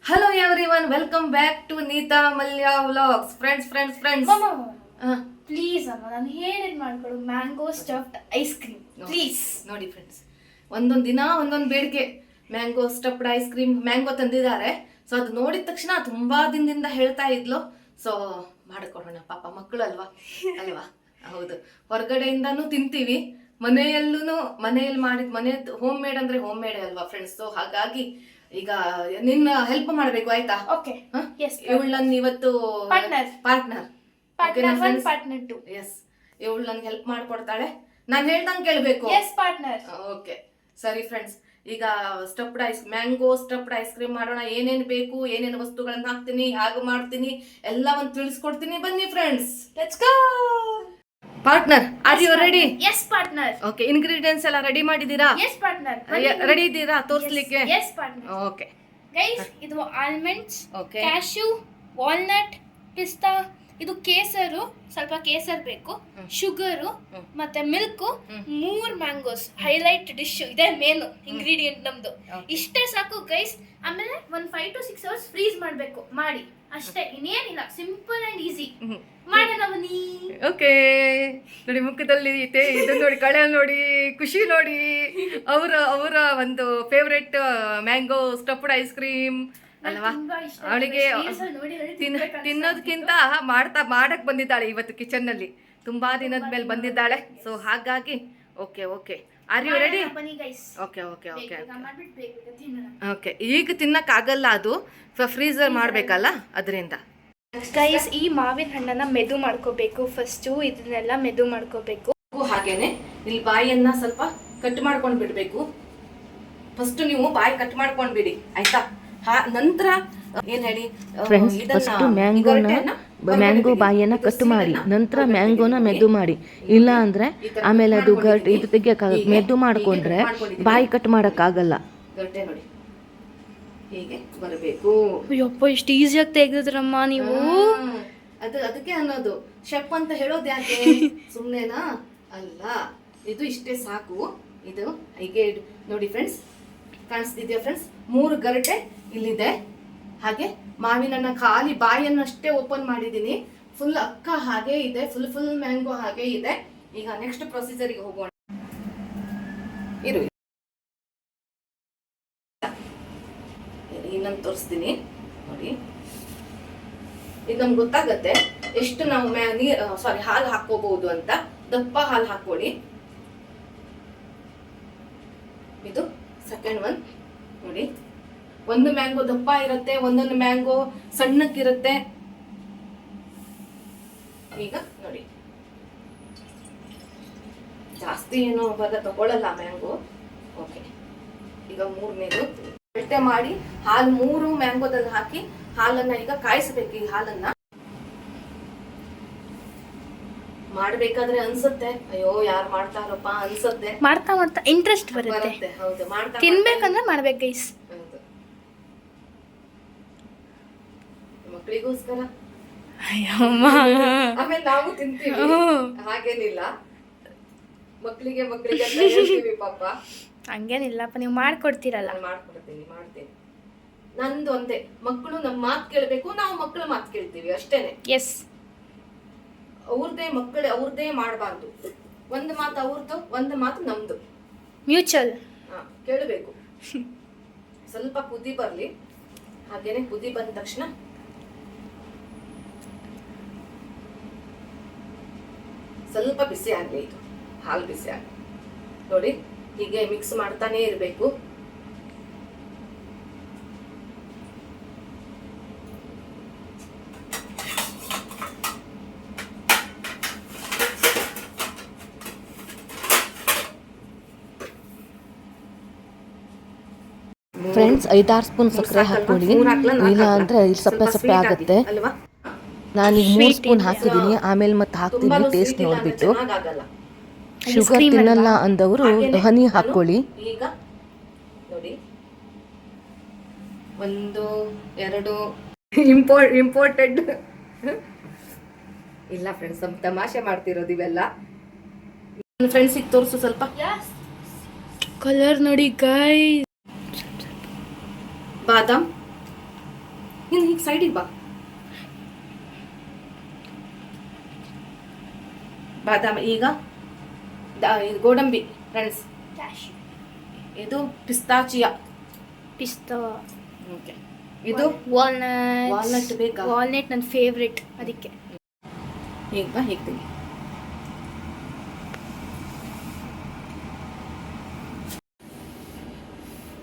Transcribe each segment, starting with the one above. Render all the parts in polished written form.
Hello everyone, welcome back to Neeta Malya Vlogs. Friends. Please ಅಮ್ಮ ನಾನು ಹೇಳಿದ್ ಮಾಡ್ಕೊಡು mango stuffed ice cream please. ನೋಡಿ ಫ್ರೆಂಡ್ಸ್, ಒಂದೊಂದು ದಿನ ಒಂದೊಂದು ಬೇಡಿಕೆ. Mango stuffed ice cream mango ತಂದಿದ್ದಾರೆ. ಸೊ ಅದು ನೋಡಿದ ತಕ್ಷಣ ತುಂಬಾ ದಿನದಿಂದ ಹೇಳ್ತಾ ಇದ್ಲು. ಸೊ ಮಾಡಿಕೊಡೋಣ, ಪಾಪ ಮಕ್ಕಳು ಅಲ್ವಾ. ಹೌದು, ಹೊರಗಡೆಯಿಂದಾನು ತಿಂತೀವಿ, ಮನೆಯಲ್ಲಿ ಮಾಡಿದ ಮನೆಯದ್ದು ಹೋಮ್ ಮೇಡ್ ಅಂದ್ರೆ ಹೋಮ್ ಮೇಡ್ ಅಲ್ವಾ ಫ್ರೆಂಡ್ಸ್. ಸೊ ಹಾಗಾಗಿ ಈಗ ನಿನ್ನ ಹೆಲ್ಪ್ ಮಾಡಬೇಕು, ಆಯ್ತಾ? ಓಕೆ, ಇವಳು ನನ್ನ ಇವತ್ತು ಪಾರ್ಟ್ನರ್ ಟು. ಎಸ್, ಇವಳು ನನ್ಗೆ ಹೆಲ್ಪ್ ಮಾಡ್ಕೊಡ್ತಾಳೆ, ನಾನು ಹೇಳ್ದಂಗೆ ಕೇಳಬೇಕು. Yes partner. ಓಕೆ ಸರಿ ಫ್ರೆಂಡ್ಸ್, ಈಗ ಮ್ಯಾಂಗೋ ಸ್ಟಫ್ಡ್ ಐಸ್ ಕ್ರೀಮ್ ಮಾಡೋಣ. ಏನೇನು ಬೇಕು, ಏನೇನು ವಸ್ತುಗಳನ್ನ ಹಾಕ್ತೀನಿ, ಹಾಗೆ ಮಾಡ್ತೀನಿ, ಎಲ್ಲವನ್ನು ತಿಳಿಸ್ಕೊಡ್ತೀನಿ. ಬನ್ನಿ friends, let's go. Partner, are you ready? Yes partner. Okay, ingredients ಎಲ್ಲ ರೆಡಿ ಮಾಡಿದ್ದೀರಾ? Yes partner. ರೆಡಿ ಇದ್ದೀರಾ ತೋರಿಸ್ಲಿಕ್ಕೆ? Yes partner. ಓಕೆ ಗೈಸ್, ಇದು ಆಲ್ಮಂಡ್ಸ್, ಓಕೆ, ಕ್ಯಾಶ್ಯೂ, ವಾಲ್ನಟ್, ಪಿಸ್ತಾ, ಇದು ಕೇಸರು, ಸ್ವಲ್ಪ ಕೇಸರ್ ಬೇಕು, ಶುಗರು ಮತ್ತೆ ಮಿಲ್ಕ್, 3 ಮ್ಯಾಂಗೋಸ್. ಹೈಲೈಟ್ ಡಿಶ್ ಇದೆ, ಮೇನ್ ಇಂಗ್ರೀಡಿಯೆಂಟ್ ನಮ್ದು. ಇಷ್ಟೇ ಸಾಕು ಗೈಸ್. ಆಮೇಲೆ 5 to 6 hours ಫ್ರೀಸ್ ಮಾಡಬೇಕು. ಮಾಡಿ ಅಷ್ಟೇ, ಇನ್ನೇನಿಲ್ಲ. Simple and easy. ಮಾಡೋಣ ಬನ್ನಿ. ಓಕೆ, ನೋಡಿ ಮುಖದಲ್ಲಿ ಇದು ನೋಡಿ, ಕಳೆ ನೋಡಿ, ಖುಷಿ ನೋಡಿ. ಅವರ ಒಂದು favourite mango stuffed ice cream ಅಲ್ವಾ. ಅವಳಿಗೆ ತಿನ್ನೋದಕ್ಕಿಂತ ಮಾಡಕ್ ಬಂದಿದ್ದಾಳೆ ಇವತ್ತು ಕಿಚನ್ ನಲ್ಲಿ. ತುಂಬಾ ದಿನದ ಮೇಲೆ ಬಂದಿದ್ದಾಳೆ. ಸೊ ಹಾಗಾಗಿ okay, are you ready? Okay, ಈಗ ತಿನ್ನಕ್ ಆಗಲ್ಲ, ಅದು ಫ್ರೀಸರ್ ಮಾಡ್ಬೇಕಲ್ಲ, ಅದರಿಂದ. ಗೈಸ್, ಈ ಮಾವಿನ ಹಣ್ಣನ್ನ ಮೆದು ಮಾಡ್ಕೋಬೇಕು ಫಸ್ಟು. ಇದನ್ನೆಲ್ಲ ಮೆದು ಮಾಡ್ಕೋಬೇಕು. ಹಾಗೇನೆ ಇಲ್ಲಿ ಬಾಯಿಯನ್ನ ಸ್ವಲ್ಪ ಕಟ್ ಮಾಡ್ಕೊಂಡ್ ಬಿಡ್ಬೇಕು. ಫಸ್ಟ್ ನೀವು ಬಾಯಿ ಕಟ್ ಮಾಡ್ಕೊಂಡ್ ಬಿಡಿ, ಆಯ್ತಾ? ನಂತರ ಏನ್ ಹೇಳಿ ಫ್ರೆಂಡ್ಸ್, ಫಸ್ಟ್ ಮ್ಯಾಂಗೋ ಬಾಯಿಯನ್ನ ಕಟ್ ಮಾಡಿ, ನಂತರ ಮ್ಯಾಂಗೋನ ಮೆದು ಮಾಡಿ. ಇಲ್ಲ ಅಂದ್ರೆ ಆಮೇಲೆ ಅದು ಇದು ತೆಗಿಯಕ್ಕಾಗಲ್ಲ. ಮೆದು ಮಾಡ್ಕೊಂಡ್ರೆ ಬಾಯಿ ಕಟ್ ಮಾಡಕ್ಕಾಗಲ್ಲ. ಗಡ್ಡೆ ನೋಡಿ ಹೀಗೆ ಬರಬೇಕು. ಅಯ್ಯಪ್ಪ, ಇಷ್ಟು ಈಸಿಯಾಗಿ ತೆಗೆದ್ರಮ್ಮ ನೀವು. ಅದಕ್ಕೆ ಅನ್ನೋದು ಶೆಫ್ ಅಂತ ಹೇಳೋದು ಯಾಕೆ? ಸುಮ್ಮನೆನಾ? ಅಲ್ಲ, ಇದು ಇಷ್ಟೇ ಸಾಕು. ಇದು ಹೀಗೆ ನೋಡಿ ಫ್ರೆಂಡ್ಸ್, ಕಾಣಿಸ್ತಿದ್ಯಾ ಫ್ರೆಂಡ್ಸ್? 3 ಗರಿಟೆ ಇಲ್ಲಿದೆ. ಹಾಗೆ ಮಾವಿನ ಖಾಲಿ ಬಾಯಿಯನ್ನಷ್ಟೇ ಓಪನ್ ಮಾಡಿದ್ದೀನಿ. ಫುಲ್ ಅಕ್ಕ ಹಾಗೆ ಇದೆ, ಫುಲ್ ಮ್ಯಾಂಗೋ ಹಾಗೆ ಇದೆ. ಈಗ ನೆಕ್ಸ್ಟ್ ಪ್ರೊಸೀಜರ್ಗೆ ಹೋಗೋಣ. ಇನ್ನೊಂದು ತೋರಿಸ್ತೀನಿ ನೋಡಿ. ಇದು ನಮ್ಗೆ ಗೊತ್ತಾಗತ್ತೆ ಎಷ್ಟು ನಾವು ಹಾಲು ಹಾಕೋಬಹುದು ಅಂತ. ದಪ್ಪ ಹಾಲು ಹಾಕೊಳ್ಳಿ. ಇದು ಸೆಕೆಂಡ್ ಒನ್ ನೋಡಿ. ಒಂದು ಮ್ಯಾಂಗೋ ದಪ್ಪ ಇರುತ್ತೆ, ಒಂದೊಂದು ಮ್ಯಾಂಗೋ ಸಣ್ಣಕ್ಕಿರುತ್ತೆ. ಈಗ ನೋಡಿ, ಜಾಸ್ತಿ ಏನು ತಗೊಳ್ಳಲ್ಲ ಮ್ಯಾಂಗೋ. ಓಕೆ, ಈಗ 3ನೇದು ಅಳತೆ ಮಾಡಿ ಹಾಲು 3 ಮ್ಯಾಂಗೋದಲ್ಲಿ ಹಾಕಿ ಹಾಲನ್ನ ಈಗ ಕಾಯಿಸಬೇಕು. ಈ ಹಾಲನ್ನ ಮಾಡ್ಬೇಕಾದ್ರೆ ಅನ್ಸುತ್ತೆ, ಅಯ್ಯೋ ಯಾರು ಮಾಡ್ತಾರಪ್ಪ ಅನ್ಸುತ್ತೆ. ಮಾಡ್ತಾ ಇಂಟ್ರೆಸ್ಟ್ ಬರುತ್ತೆ. ಹೌದು, ತಿನ್ಬೇಕಂದ್ರೆ ಮಾಡ್ಬೇಕು ಗೈಸ್. ಮಕ್ಕಳಿಗೋಸ್ಕರ ಆಮೇಲೆ ನಾವು ತಿಂತೀವಿ, ಹಾಗೇನಿಲ್ಲ. ಮಕ್ಕಳಿಗೆ ಅಂತ ಹೇಳ್ತೀವಿ ಪಾಪ. ಹಂಗೇನಿಲ್ಲಪ್ಪ, ನೀವು ಮಾಡ್ಕೊಡ್ತೀರಲ್ಲ. ಮಾಡ್ತೀನಿ. ನಂದು ಒಂದೇ, ಮಕ್ಕಳು ನಮ್ಮ ಮಾತು ಕೇಳಬೇಕು, ನಾವು ಮಕ್ಕಳ ಮಾತು ಕೇಳ್ತೀವಿ, ಅಷ್ಟೇನೆ. ಎಸ್, ಅವ್ರದ್ದೇ ಮಾಡಬಾರ್ದು. ಒಂದು ಮಾತು ಅವ್ರದ್ದು, ಒಂದು ಮಾತು ನಮ್ದು, ಮ್ಯೂಚುವಲ್ ಕೇಳಬೇಕು. ಸ್ವಲ್ಪ ಕುದಿ ಬರ್ಲಿ. ಹಾಗೇನೆ ಕುದಿ ಬಂದ ತಕ್ಷಣ ಸ್ವಲ್ಪ ಬಿಸಿ ಆಗ್ಲಿ, ಇದು ಹಾಲು ಬಿಸಿ ಆಗ್ಲಿ. ನೋಡಿ, ಹೀಗೆ ಮಿಕ್ಸ್ ಮಾಡ್ತಾನೆ ಇರಬೇಕು. ಫ್ರೆಂಡ್ಸ್, 5-6 ಸ್ಪೂನ್ ಸಕ್ಕರೆ ಹಾಕೊಳ್ಳಿ, ಇಲ್ಲ ಅಂದ್ರೆ ಸಪ್ಪೆ ಆಗುತ್ತೆ. ನಾನೀಗ 3 ಸ್ಪೂನ್ ಹಾಕಿದ್ದೀನಿ, ಆಮೇಲೆ ಮತ್ತೆ ಹಾಕ್ತೀನಿ ಟೇಸ್ಟ್ ನೋಡ್ಬಿಟ್ಟು. ಶುಗರ್ ತಿನ್ನಲ್ಲ ಅಂದವರು ಹನಿ ಹಾಕೊಳ್ಳಿ. ಈಗ ನೋಡಿ, 1 2 ಇಂಪೋರ್ಟೆಡ್ ಇಲ್ಲ ಫ್ರೆಂಡ್ಸ್, ತಮಾಷೆ ಮಾಡ್ತಿರೋದು ಇವೆಲ್ಲ. ಫ್ರೆಂಡ್ಸಿಗೆ ತೋರಿಸು ಸ್ವಲ್ಪ. ಕಲರ್ ನೋಡಿ ಗೈಸ್. ಬಾದಾಮ್ ನೀನು ಹೀಗೆ ಸೈಡಿಗೆ ಬಾ. ಬಾದಾಮಿ ಈಗ ಇದು ಗೋಡಂಬಿ ಫ್ರೆಂಡ್ಸ್, ಇದು ಪಿಸ್ತಾಚಿಯಾ, ಪಿಸ್ತಾ, ಓಕೆ. ಇದು ವಾಲ್ನಟ್. ವಾಲ್ನಟ್ ಬೇಕಾ? ವಾಲ್ನಟ್ ನನ್ನ ಫೇವ್ರೆಟ್, ಅದಕ್ಕೆ. ಹೀಗೆ ಬಾ, ಹೀಗೆ ತೆಗಿ.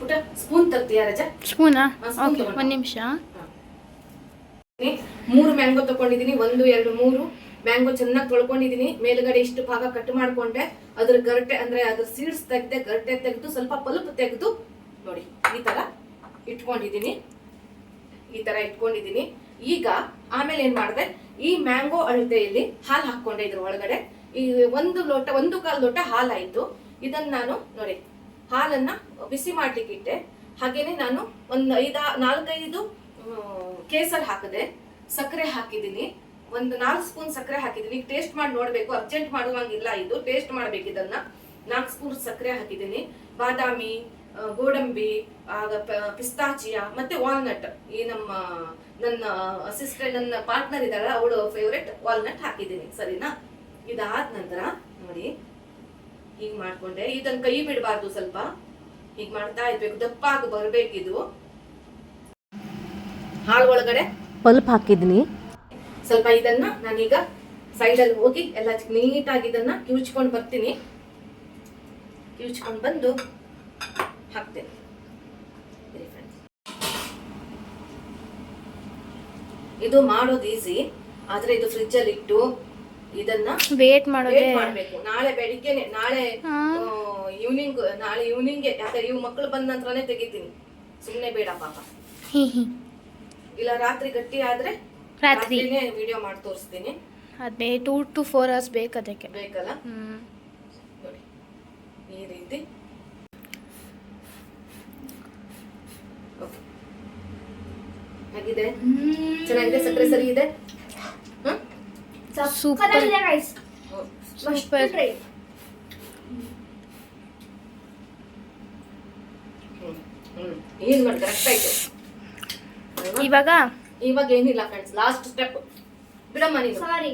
ಪುಟ ಸ್ಪೂನ್ ತರ್ತೀಯಾ ರಜಾ? ಸ್ಪೂನಾ? ಹಾ, spoon ಓಕೆ, ತಗೊಂಡು. 1 ನಿಮಿಷ. 3 ಮ್ಯಾಂಗೋ ತಗೊಂಡಿದ್ದೀನಿ. 1 2 3 ಮ್ಯಾಂಗೋ ಚೆನ್ನಾಗಿ ತೊಳ್ಕೊಂಡಿದ್ದೀನಿ. ಮೇಲ್ಗಡೆ ಇಷ್ಟು ಭಾಗ ಕಟ್ ಮಾಡ್ಕೊಂಡೆ. ಅದ್ರ ಗರಟೆ ಅಂದ್ರೆ ಅದ್ರ ಸೀಡ್ಸ್ ತೆಗ್ದೆ, ಗರಟೆ ತೆಗೆದು ಸ್ವಲ್ಪ ಪಲ್ಪ್ ತೆಗೆದು ನೋಡಿ ಈ ತರ ಇಟ್ಕೊಂಡಿದ್ದೀನಿ. ಈ ತರ ಇಟ್ಕೊಂಡಿದ್ದೀನಿ. ಈಗ ಆಮೇಲೆ ಏನ್ ಮಾಡಿದೆ, ಈ ಮ್ಯಾಂಗೋ ಅಳತೆಯಲ್ಲಿ ಹಾಲು ಹಾಕೊಂಡೆ. ಇದ್ರ ಒಳಗಡೆ ಈ 1 ಲೋಟ 1/4 ಲೋಟ ಹಾಲಾಯ್ತು. ಇದನ್ನ ನಾನು ನೋಡಿ ಹಾಲನ್ನ ಬಿಸಿ ಮಾಡ್ಲಿಕ್ಕೆ ಇಟ್ಟೆ. ಹಾಗೇನೆ ನಾನು ಒಂದು 4-5 ಕೇಸರ್ ಹಾಕಿದೆ, ಸಕ್ಕರೆ ಹಾಕಿದ್ದೀನಿ, ಒಂದು 4 ಸ್ಪೂನ್ ಸಕ್ಕರೆ ಹಾಕಿದ್ದೀನಿ. ಟೇಸ್ಟ್ ಮಾಡಿ ನೋಡ್ಬೇಕು, ಅರ್ಜೆಂಟ್ ಮಾಡುವಂಗಿಲ್ಲ, ಇದು ಟೇಸ್ಟ್ ಮಾಡ್ಬೇಕು. ಇದನ್ನ 4 ಸ್ಪೂನ್ ಸಕ್ಕರೆ ಹಾಕಿದ್ದೀನಿ. ಬಾದಾಮಿ, ಗೋಡಂಬಿ, ಪಿಸ್ತಾಚಿಯಾ ಮತ್ತೆ ವಾಲ್ನಟ್, ಈ ನನ್ನ ಅಸಿಸ್ಟೆಂಟ್, ನನ್ನ ಪಾರ್ಟ್ನರ್ ಇದ್ದಾಳೆ, ಅವಳು ಫೇವ್ರೆಟ್ ವಾಲ್ನಟ್ ಹಾಕಿದ್ದೀನಿ. ಸರಿನಾ? ಇದಾದ ನಂತರ ನೋಡಿ ಹೀಗ್ ಮಾಡ್ಕೊಂಡೆ. ಇದನ್ನ ಕೈ ಬಿಡಬಾರ್ದು, ಸ್ವಲ್ಪ ಹೀಗ್ ಮಾಡ್ತಾ ಇರ್ಬೇಕು, ದಪ್ಪಾಗಿ ಬರ್ಬೇಕಿದು. ಹಾಲು ಒಳಗಡೆ ಪಲ್ಪ್ ಹಾಕಿದ್ದೀನಿ. ಸ್ವಲ್ಪ ಇದನ್ನ ನಾನೀಗ ಸೈಡಲ್ಲಿ ಹೋಗಿ ಎಲ್ಲ ನೀಟಾಗಿ ಇದನ್ನ ಕಿವುಚ್ಕೊಂಡು ಬರ್ತೀನಿ. ಕಿವುಚ್ಕೊಂಡು ಬಂದು ಹಾಕ್ತೇನೆ. ಇದು ಮಾಡೋದು ಈಸಿ, ಆದ್ರೆ ಇದು ಫ್ರಿಜ್ ಅಲ್ಲಿ ಇಟ್ಟು ಇದನ್ನ ವೇಟ್ ಮಾಡೋದೇ ಮಾಡ್ಬೇಕು. ನಾಳೆ ಬೆಳಿಗ್ಗೆನೆ, ನಾಳೆ ಈವ್ನಿಂಗ್, ಯಾಕಂದ್ರೆ ಇವ್ ಮಕ್ಕಳು ಬಂದ ನಂತರನೇ ತೆಗಿತೀನಿ, ಸುಮ್ನೆ ಬೇಡ ಪಾಪ. ಇಲ್ಲ ರಾತ್ರಿ ಗಟ್ಟಿ ಆದ್ರೆ ರಾತ್ರಿನೇ ವಿಡಿಯೋ ಮಾಡಿ ತೋರಿಸ್ತೀನಿ. ಅದೇ 2 to 4 hours ಬೇಕು ಅದಕ್ಕೆ. ಬೇಕಲ್ಲ? ನೋಡಿ ಈ ರೀತಿ. ಓಕೆ, ಹೇಗಿದೆ? ಚೆನ್ನಾಗಿದೆ? ಸಕ್ಕರೆ ಸರಿ ಇದೆ? Super super. ಏನ್ ಮಾಡಿ ಕರೆಕ್ಟ್ ಆಯ್ತು. ಇವಾಗ ಏನಿಲ್ಲ ಫ್ರೆಂಡ್ಸ್, ಲಾಸ್ಟ್ ಸ್ಟೆಪ್. ಬಿಡಮ್ಮ ನೀನು, ಸಾರಿ,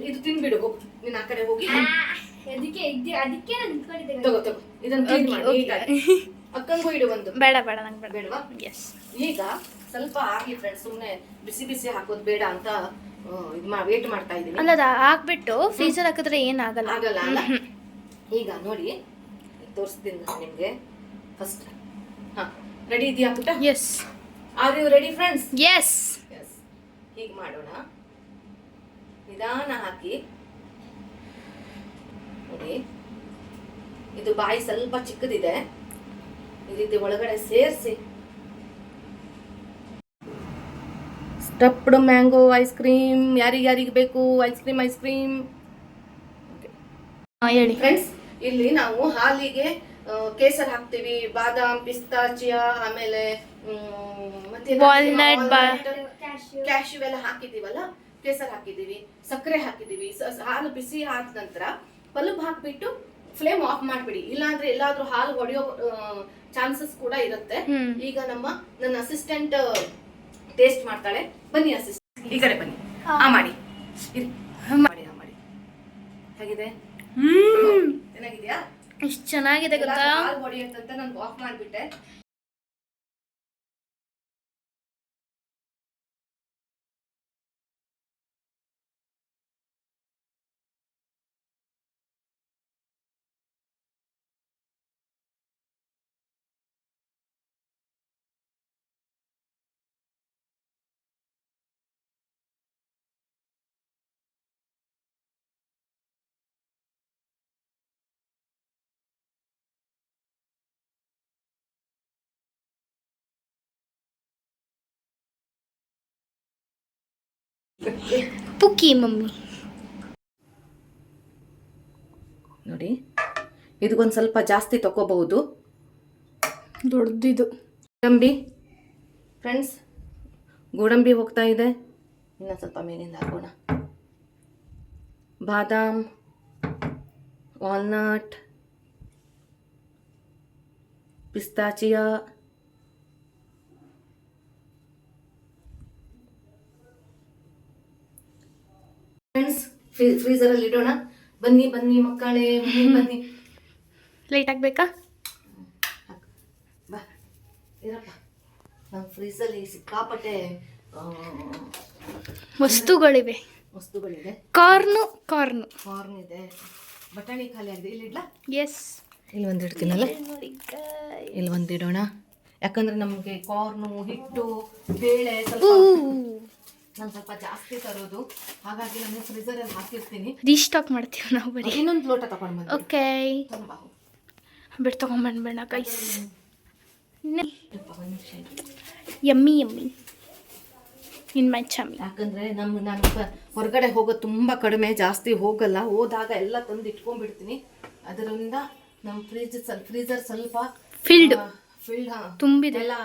ಇದು ತಿನ್ಬಿಡು. ಹೋಗು ನೀನ್ ಆ ಕಡೆ ಹೋಗಿ ಅದಕ್ಕೆ ತಗೋ ಇದನ್ನ ಕ್ಲೀನ್ ಮಾಡಿ ನೀಟಾಗಿ. ಅಕ್ಕಂಗೂ ಇಡು ಒಂದು. ಬೇಡ ನಂಗೆ ಬೇಡವಾ? ಎಸ್. ಈಗ ಸ್ವಲ್ಪ ಆಗ್ಲಿ ಫ್ರೆಂಡ್ಸ್, ಸುಮ್ನೆ ಬಿಸಿ ಹಾಕೋದು ಬೇಡ ಅಂತ ವೇಟ್ ಮಾಡ್ತಾ ಇದ್ದೀನಿ. ಅಲ್ಲ, ಅದು ಹಾಕ್ಬಿಟ್ಟು ಫ್ರೀಜರ್ ಹಾಕಿದ್ರೆ ಏನಾಗಲ್ಲ. ಆಗಲ್ಲ ಅಲ್ಲ? ಈಗ ನೋಡಿ ತೋರಿಸ್ತೀನಿ ನಾನು ನಿಮ್ಗೆ. ಫಸ್ಟ್ ರೆಡಿ ಇದೆಯಾ ಪುಟ್ಟ? Yes. Are you ready friends? Yes. ಹೀಗೆ ಮಾಡೋಣ, ನಿಧಾನ ಹಾಕಿ ನೋಡಿ. ಇದು ಬಾಯಿ ಸ್ವಲ್ಪ ಚಿಕ್ಕದಿದೆ, ಈ ರೀತಿ ಒಳಗಡೆ ಸೇರಿಸಿ. ಸ್ಟಫ್ಡ್ ಮ್ಯಾಂಗೋ ಐಸ್ ಕ್ರೀಮ್ ಯಾರಿಗೆ ಬೇಕು? ಐಸ್ ಕ್ರೀಮ್ ಹೇಳಿ ಫ್ರೆಂಡ್ಸ್. ಇಲ್ಲಿ ನಾವು ಹಾಲಿಗೆ ಕೇಸರ್ ಹಾಕ್ತಿವಿ, ಬಾದಾಮ್, ಪಿಸ್ತಾಚಿಯಾ, ಆಮೇಲೆ ವಾಲ್ನಟ್, ಕ್ಯಾಶ್ಯೂ ಎಲ್ಲ ಹಾಕಿದೀವಲ್ಲ, ಕೇಸರ್ ಹಾಕಿದೀವಿ, ಸಕ್ಕರೆ ಹಾಕಿದೀವಿ. ಹಾಲು ಬಿಸಿ ಆದ ನಂತರ ಪಲ್ಪ್ ಹಾಕ್ಬಿಟ್ಟು ಫ್ಲೇಮ್ ಆಫ್ ಮಾಡ್ಬಿಡಿ, ಇಲ್ಲಾಂದ್ರೆ ಎಲ್ಲಾದ್ರೂ ಹಾಲು ಒಡೆಯೋ ಚಾನ್ಸಸ್ ಕೂಡ ಇರುತ್ತೆ. ಈಗ ನನ್ನ ಅಸಿಸ್ಟೆಂಟ್ ಟೇಸ್ಟ್ ಮಾಡ್ತಾಳೆ. ಬನ್ನಿ ಅಸಿಸ್ಟೆಂಟ್, ಈ ಕಡೆ ಬನ್ನಿ. ಮಾಡಿ ಹೇಗಿದೆ? ಚೆನ್ನಾಗಿದ್ಯಾ? ಎಷ್ಟು ಚೆನ್ನಾಗಿದೆ ಗೊತ್ತಾ? ಹಾಲು ಒಡೆಯುತ್ತಂತ ನಾನು ಆಫ್ ಮಾಡ್ಬಿಟ್ಟೆ. ಪುಕ್ಕಿ ಮಮ್ಮಿ ನೋಡಿ, ಇದಕ್ಕೊಂದು ಸ್ವಲ್ಪ ಜಾಸ್ತಿ ತಗೋಬಹುದು. ದೊಡ್ಡದಿದು ಗೋಡಂಬಿ ಫ್ರೆಂಡ್ಸ್, ಗೋಡಂಬಿ ಹೋಗ್ತಾ ಇದೆ. ಇನ್ನು ಸ್ವಲ್ಪ ಮೇಲಿಂದ ಹಾಕೋಣ. ಬಾದಾಮ್, ವಾಲ್ನಟ್, ಪಿಸ್ತಾಚಿಯಾ, ಫ್ರೆಂಡ್ಸ್, ಫ್ರೀಸರಲ್ಲಿ ಇಡೋಣ. ಬನ್ನಿ ಬನ್ನಿ ಮಕ್ಕಳೇ, ಬನ್ನಿ ಬನ್ನಿ. ಲೈಟ್ ಹಾಕ್ಬೇಕಾ? ಬಾ ಇರಪ್ಪ. ನಮ್ಮ ಫ್ರೀಸಲ್ಲಿ ಸಿಕ್ಕಾಪಟ್ಟೆ ವಸ್ತುಗಳಿವೆ. ಕಾರ್ನ್ ಇದೆ, ಬಟಾಣಿ ಖಾಲಿ ಆಗಿದೆ. ಇಲ್ಲಿ ಇಡ್ಲಾ? ಎಸ್, ಇಲ್ಲಿ ಒಂದು ಇಡ್ತೀನಲ್ಲ, ಇಲ್ಲಿ ಒಂದು ಇಡೋಣ. ಯಾಕಂದ್ರೆ ನಮಗೆ ಕಾರ್ನು, ಹಿಟ್ಟು, ಬೇಳೆ ನಾನು ಸ್ವಲ್ಪ ಜಾಸ್ತಿ ತರೋದು, ಹಾಗಾಗಿ ನಾನು ಫ್ರೀಸರಲ್ಲಿ ಹಾಕಿರ್ತೀನಿ. ರೀಸ್ಟಾಕ್ ಮಾಡ್ತೀವಿ ನಾವು ಬರೀ. ಇನ್ನೊಂದು ಲೋಟ ತಗೊಂಡು ಬಂದು. ಓಕೆ, ಬಿಟ್ಟು ತಗೊಂಡ್ಬಂದ್ಬೇಡ ಗೈಸ್. ಯಮ್ಮಿ ಇನ್ ಮೈ ಚಮ್ಮಿ. ಯಾಕಂದ್ರೆ ನಾನು ಹೊರಗಡೆ ಹೋಗೋದು ತುಂಬಾ ಕಡಿಮೆ, ಜಾಸ್ತಿ ಹೋಗಲ್ಲ. ಹೋದಾಗ ಎಲ್ಲ ತಂದು ಇಟ್ಕೊಂಡ್ಬಿಡ್ತೀನಿ. ಅದರಿಂದ ನಮ್ಮ ಫ್ರೀಸರ್ ಸ್ವಲ್ಪ ಫಿಲ್ಡ್ ತುಂಬಿದೆ. ಎಲ್ಲ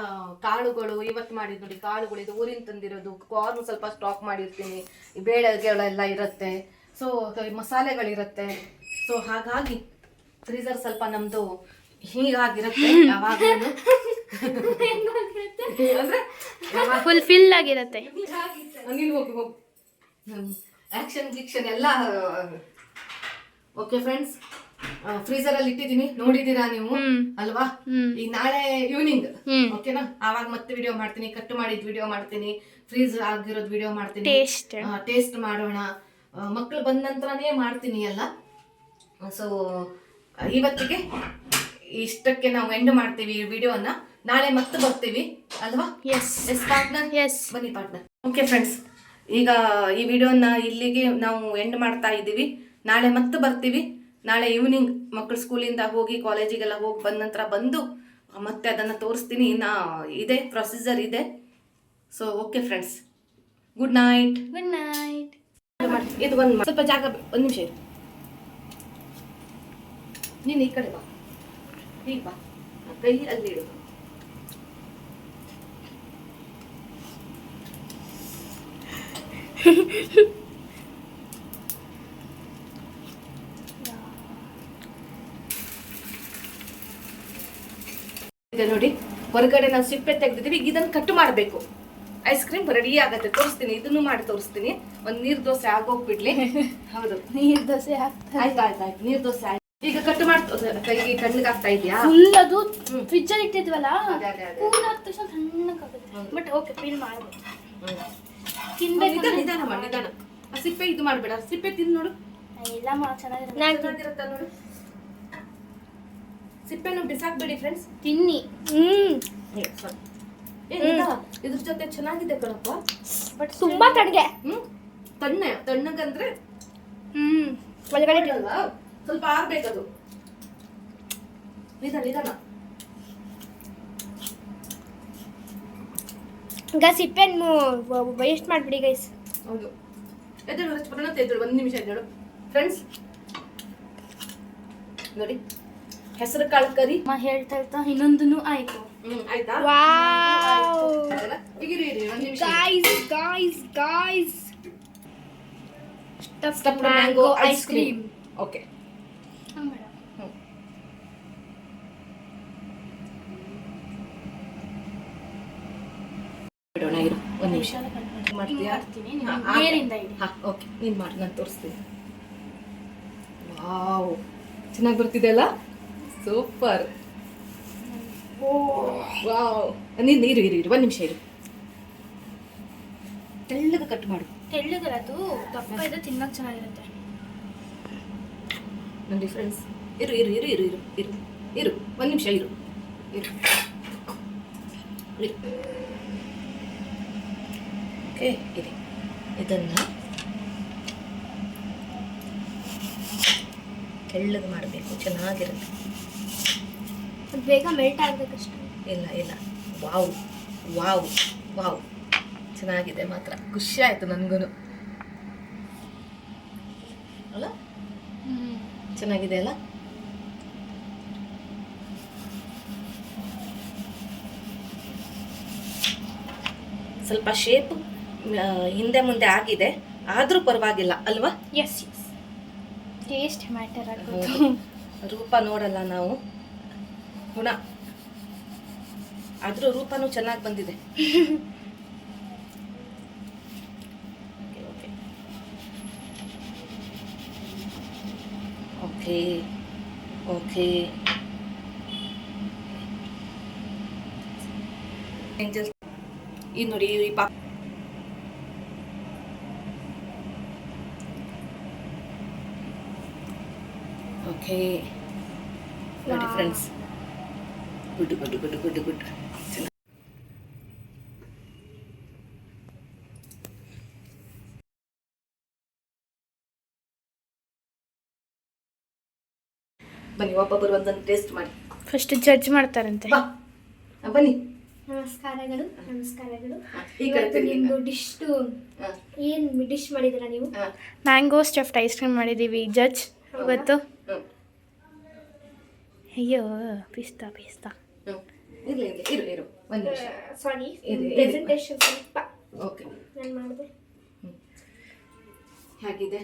ಕಾಳುಗಳು ಇವತ್ತು ಮಾಡಿದ್ ನೋಡಿ, ಕಾಳುಗಳು ಇದು ಊರಿನ ತಂದಿರೋದು. ಕಾರ್ನ್ ಸ್ವಲ್ಪ ಸ್ಟಾಕ್ ಮಾಡಿರ್ತೀನಿ, ಬೇಳೆಗಳೆಲ್ಲ ಇರುತ್ತೆ, ಸೊ ಮಸಾಲೆಗಳಿರುತ್ತೆ. ಸೊ ಹಾಗಾಗಿ ಫ್ರೀಸರ್ ಸ್ವಲ್ಪ ನಮ್ದು ಹೀಗಾಗಿರುತ್ತೆ. ಯಾವಾಗಲೂ ಫುಲ್ ಫಿಲ್ ಆಗಿರುತ್ತೆ. ಹೋಗು ಆಕ್ಷನ್ ಗಿಕ್ಷನ್ ಎಲ್ಲ. ಓಕೆ ಫ್ರೆಂಡ್ಸ್, ಫ್ರೀಸರ್ ಅಲ್ಲಿ ಇಟ್ಟಿದ್ದೀನಿ, ನೋಡಿದೀರಾ ನೀವು ಅಲ್ವಾ? ಈಗ ನಾಳೆ ಈವ್ನಿಂಗ್ ಓಕೆನಾ, ಆವಾಗ ಮತ್ತೆ ವಿಡಿಯೋ ಮಾಡ್ತೀನಿ, ಕಟ್ ಮಾಡಿದ್ ವಿಡಿಯೋ ಮಾಡ್ತೀನಿ, ಫ್ರೀಸ್ ಆಗಿರೋದ್ ವಿಡಿಯೋ ಮಾಡ್ತೀನಿ, ಟೇಸ್ಟ್ ಮಾಡೋಣ. ಮಕ್ಳು ಬಂದ ನಂತರನೇ ಮಾಡ್ತೀನಿ ಎಲ್ಲ. ಸೊ ಇವತ್ತಿಗೆ ಇಷ್ಟಕ್ಕೆ ನಾವು ಎಂಡ್ ಮಾಡ್ತೀವಿ ಈ ವಿಡಿಯೋನ. ನಾಳೆ ಮತ್ತೆ ಬರ್ತೀವಿ ಅಲ್ವಾ? ಎಸ್ ಪಾರ್ಟ್ನರ್, ಬನ್ನಿ ಪಾರ್ಟ್ನರ್. ಓಕೆ ಫ್ರೆಂಡ್ಸ್, ಈಗ ಈ ವಿಡಿಯೋನ ಇಲ್ಲಿಗೆ ನಾವು ಎಂಡ್ ಮಾಡ್ತಾ ಇದ್ದೀವಿ. ನಾಳೆ ಮತ್ತೆ ಬರ್ತೀವಿ. ನಾಳೆ ಈವ್ನಿಂಗ್ ಮಕ್ಕಳು ಸ್ಕೂಲಿಂದ ಹೋಗಿ ಕಾಲೇಜಿಗೆಲ್ಲ ಹೋಗಿ ಬಂದ ನಂತರ ಬಂದು ಮತ್ತೆ ಅದನ್ನು ತೋರಿಸ್ತೀನಿ. ಇದೆ ಪ್ರೊಸೀಜರ್ ಇದೆ. So okay friends, good night. ಇದು ಒಂದು ಸ್ವಲ್ಪ ಜಾಗ, ಒಂದು ನಿಮಿಷ ಇರು. ನೀನು ಈ ಕಡೆ ಬಾ, ಈಗ ಬಾ, ಕೈ ಅಲ್ಲಿ ಇಡು. ಈಗ ನೋಡಿ, ಹೊರಗಡೆ ನಾವು ಸಿಪ್ಪೆ ತೆಗೆದಿದ್ದೀವಿ. ಈಗ ಇದನ್ನು ಕಟ್ ಮಾಡಬೇಕು. ಐಸ್ ಕ್ರೀಮ್ ರೆಡಿ ಆಗತ್ತೆ, ತೋರಿಸ್ತೀನಿ. ಇದನ್ನು ಮಾಡಿ ತೋರಿಸ್ತೀನಿ. ಒಂದು ನೀರ್ ದೋಸೆ ಆಗೋಗ್ಬಿಡ್ಲಿ. ಹೌದು, ನೀರ್ ದೋಸೆ ಆಯ್ತು. ನೀರ್ ದೋಸೆ ಆಯ್ತು. ಈಗ ಕಟ್ ಮಾಡ್ತಾ ಕೈಗೆ ಕಣ್ಣಿಗೆ ಆಗ್ತಾ ಇದೆಯಾ? ಫುಲ್ ಅದು ಫ್ರಿಜ್ ಅಲ್ಲಿ ಇಟ್ಟಿದ್ವಲ್ಲ, ಕೂಲ್ ಆಗ್ತಾ ಸಣ್ಣಕ್ಕಾಗುತ್ತೆ. ಬಟ್ ಓಕೆ, ಫೀಲ್ ಮಾಡ್ಬೋದು. ನಿಧಾನ ಮಾಡಿ, ನಿಧಾನ. ಆ ಸಿಪ್ಪೆ ಇದು ಮಾಡಬೇಡ, ಸಿಪ್ಪೆ ತಿಂದು ನೋಡು. ಎಲ್ಲ ಚೆನ್ನಾಗಿರುತ್ತೆ ನೋಡು. ಸಿಪ್ಪೆನು ಬಿಸಾಕ್ಬೇಡಿ ಫ್ರೆಂಡ್ಸ್, ತಿನ್ನಿ. ಇದ್ರ ಜೊತೆ ಚೆನ್ನಾಗಿದೆ ಕಣಪ್ಪ, ಬಟ್ ತುಂಬಾ ತಣ್ಣಗೆ. ತಣ್ಣಗಂದ್ರೆ ಒಳಗಡೆ ಸ್ವಲ್ಪ ಆಗ್ಬೇಕದು. ನಿಧಾನ. ಈಗ ಸಿಪ್ಪೆನ್ನು ವೇಸ್ಟ್ ಮಾಡ್ಬಿಡಿ ಗೈಸ್. ಹೌದು, ಎದ್ದೇಳು, ಒಂದು ನಿಮಿಷ ಎದ್ದೇಳು ಫ್ರೆಂಡ್ಸ್. ನೋಡಿ, ಹೆಸರು ಕಾಳು ಕರಿ ಹೇಳ್ತಾ ಇನ್ನೊಂದೂ ಆಯ್ತು. ಆಯ್ತಾ? Guys, stuffed mango ice cream. Okay, ಇಡೋಣ. ಇರು, ಒಂದು ನಿಮಿಷ ಮಾಡ್ತೀಯಾ? ಓಕೆ, ನೀನು ಮಾಡಿ, ನಾನು ತೋರಿಸ್ತೀನಿ. ವಾವ್, ಚೆನ್ನಾಗಿ ಬರ್ತಿದೆ ಅಲ್ಲ? ಸೂಪರ್. ವಾವ್, ನೀರು ಒಂದು ನಿಮಿಷ ಇರು. ತೆಳ್ಳಗೆ ಕಟ್ ಮಾಡು. ತೆಳ್ಳಗಲ್ಲ, ಅದು ದಪ್ಪ ಇದೆ, ತಿನ್ನಕ್ಕೆ ಚೆನ್ನಾಗಿರುತ್ತೆ. ನೋಡಿ ಫ್ರೆಂಡ್ಸ್, ಇರು ಒಂದು ನಿಮಿಷ ಇರು. ಓಕೆ, ಇದನ್ನು ತೆಳ್ಳಗೆ ಮಾಡಬೇಕು, ಚೆನ್ನಾಗಿರುತ್ತೆ. ಬೇಗ ಮೆಲ್ಟ್ ಆಗಬೇಕಷ್ಟು. ಇಲ್ಲ, ವಾವ್, ಚೆನ್ನಾಗಿದೆ ಮಾತ್ರ. ಖುಷಿ ಆಯ್ತು ನನಗೂ ಅಲ್ಲ? ಚೆನ್ನಾಗಿದೆ ಅಲ್ಲ? ಸ್ವಲ್ಪ ಶೇಪ್ ಹಿಂದೆ ಮುಂದೆ ಆಗಿದೆ, ಆದ್ರೂ ಪರವಾಗಿಲ್ಲ ಅಲ್ವಾ? ಎಸ್, ಟೇಸ್ಟ್ ಮ್ಯಾಟರ್ ಆಗೋದು. ರೂಪ ನೋಡಲ್ಲ ನಾವು, ಗುಣ. ಆದ್ರೂ ರೂಪನೂ ಚೆನ್ನಾಗಿ ಬಂದಿದೆ. ಓಕೆ ಓಕೆ ಏಂಜಲ್ ಇದು ನೋಡಿ ಈ ಪಾಪ ಓಕೆ ನೋಡಿ friends good good good good good ಬನ್ನಿ ಒಬ್ಬೊಬ್ಬರು ಒಂದೊಂದು ಟೇಸ್ಟ್ ಮಾಡಿ ಫಸ್ಟ್ ಜಡ್ಜ್ ಮಾಡ್ತಾರಂತೆ. ಬಾ ಬನ್ನಿ ನಮಸ್ಕಾರಗಳು ನಮಸ್ಕಾರಗಳು. ಈ ಕಡೆ ಇವತ್ತು ನಿಮ್ದು ಡಿಶ್ದು ಏನ್ ಡಿಶ್ ಮಾಡಿದ್ದೀರಾ ನೀವು? ಮ್ಯಾಂಗೋ ಸ್ಟಫ್ಡ್ ಐಸ್ ಕ್ರೀಮ್ ಮಾಡಿದ್ದೀವಿ ಜಡ್ಜ್ ಇವತ್ತು. ಅಯ್ಯೋ ಪಿಸ್ತಾ ಪಿಸ್ತಾ. ಇರ್ಲಿ ಇರು ಇರು ಒಂದು ನಿಮಿಷ. ಸಾರಿ ಇದೆ. ಪ್ರೆಸೆಂಟೇಷನ್ ಸ್ವಲ್ಪ ಓಕೆ ನಾನು ಮಾಡಿದೆ. ಹೇಗಿದೆ